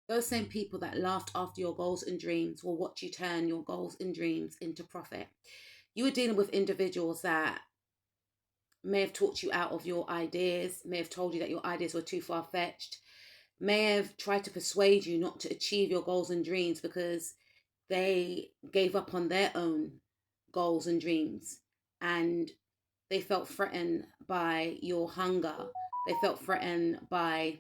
Those same people that laughed after your goals and dreams will watch you turn your goals and dreams into profit. You were dealing with individuals that may have talked you out of your ideas, may have told you that your ideas were too far fetched, may have tried to persuade you not to achieve your goals and dreams because they gave up on their own goals and dreams, and they felt threatened by your hunger. They felt threatened by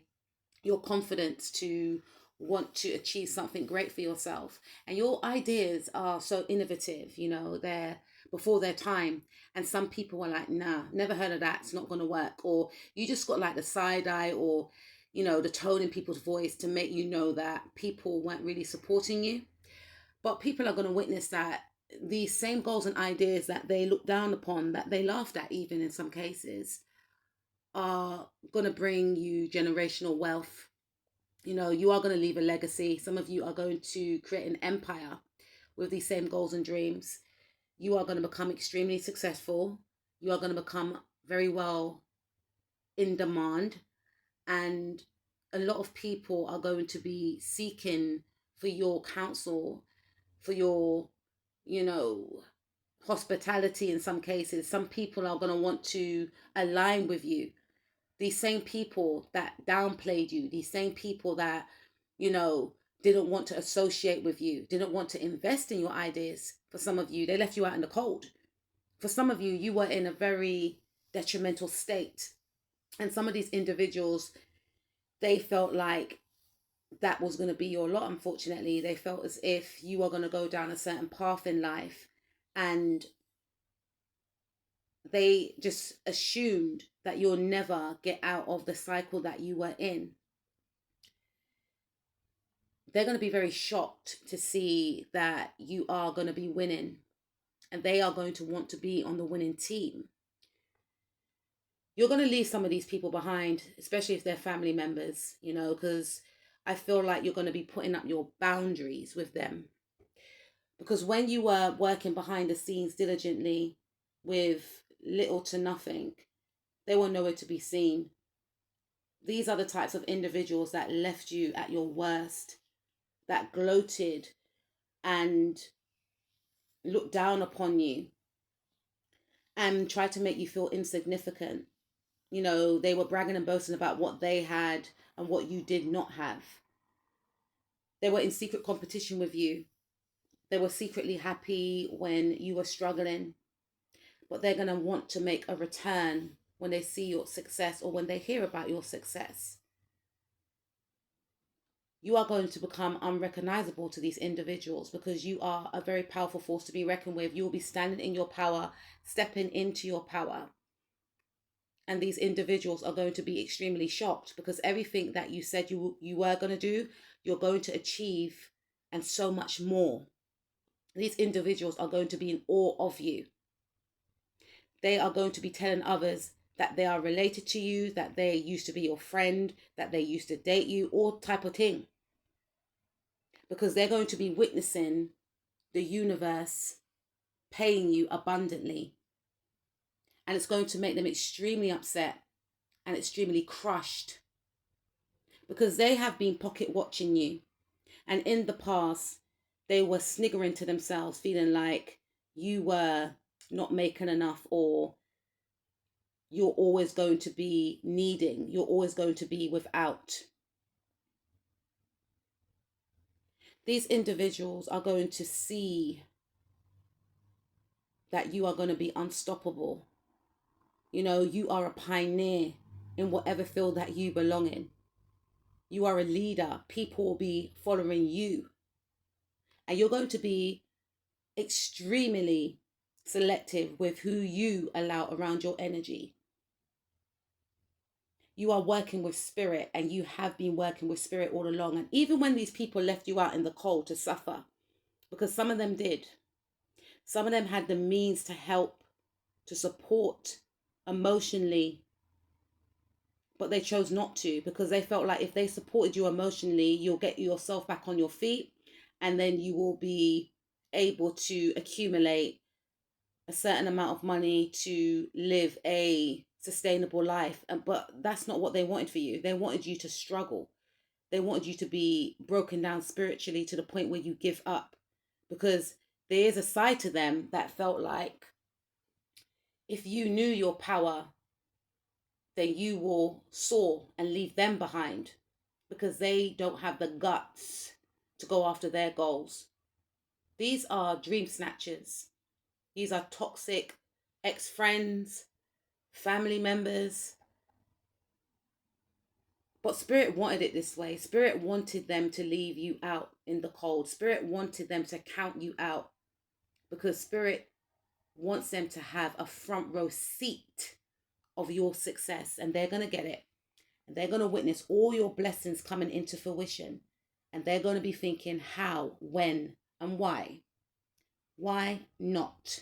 your confidence to want to achieve something great for yourself. And your ideas are so innovative, they're before their time. And some people were like, nah, never heard of that. It's not going to work. Or you just got like the side eye, or, the tone in people's voice to make you know that people weren't really supporting you. But people are going to witness that these same goals and ideas that they look down upon, that they laughed at even in some cases, are going to bring you generational wealth. You are going to leave a legacy. Some of you are going to create an empire with these same goals and dreams. You are going to become extremely successful. You are going to become very well in demand. And a lot of people are going to be seeking for your counsel, for your, hospitality in some cases. Some people are going to want to align with you. These same people that downplayed you, these same people that, didn't want to associate with you, didn't want to invest in your ideas. For some of you, they left you out in the cold. For some of you, you were in a very detrimental state. And some of these individuals, they felt like that was going to be your lot, unfortunately. They felt as if you are going to go down a certain path in life, and they just assumed that you'll never get out of the cycle that you were in. They're going to be very shocked to see that you are going to be winning, and they are going to want to be on the winning team. You're going to leave some of these people behind, especially if they're family members, because I feel like you're going to be putting up your boundaries with them. Because when you were working behind the scenes diligently with little to nothing, they were nowhere to be seen. These are the types of individuals that left you at your worst, that gloated and looked down upon you and tried to make you feel insignificant. They were bragging and boasting about what they had and what you did not have. They were in secret competition with you. They were secretly happy when you were struggling, but they're going to want to make a return when they see your success or when they hear about your success. You are going to become unrecognizable to these individuals because you are a very powerful force to be reckoned with. You will be standing in your power, stepping into your power. And these individuals are going to be extremely shocked because everything that you said you were going to do, you're going to achieve, and so much more. These individuals are going to be in awe of you. They are going to be telling others that they are related to you, that they used to be your friend, that they used to date you, all type of thing. Because they're going to be witnessing the universe paying you abundantly. And it's going to make them extremely upset and extremely crushed because they have been pocket watching you. And in the past, they were sniggering to themselves, feeling like you were not making enough, or you're always going to be needing, you're always going to be without. These individuals are going to see that you are going to be unstoppable. You are a pioneer in whatever field that you belong in. You are a leader. People will be following you. And you're going to be extremely selective with who you allow around your energy. You are working with spirit, and you have been working with spirit all along. And even when these people left you out in the cold to suffer, because some of them did, some of them had the means to help, to support emotionally, but they chose not to because they felt like if they supported you emotionally, you'll get yourself back on your feet, and then you will be able to accumulate a certain amount of money to live a sustainable life. But that's not what they wanted for you. They wanted you to struggle. They wanted you to be broken down spiritually to the point where you give up, because there is a side to them that felt like if you knew your power, then you will soar and leave them behind, because they don't have the guts to go after their goals. These are dream snatchers. These are toxic ex-friends, family members. But Spirit wanted it this way. Spirit wanted them to leave you out in the cold. Spirit wanted them to count you out, because Spirit wants them to have a front row seat of your success, and they're going to get it. And they're going to witness all your blessings coming into fruition. And they're going to be thinking how, when, and why. Why not?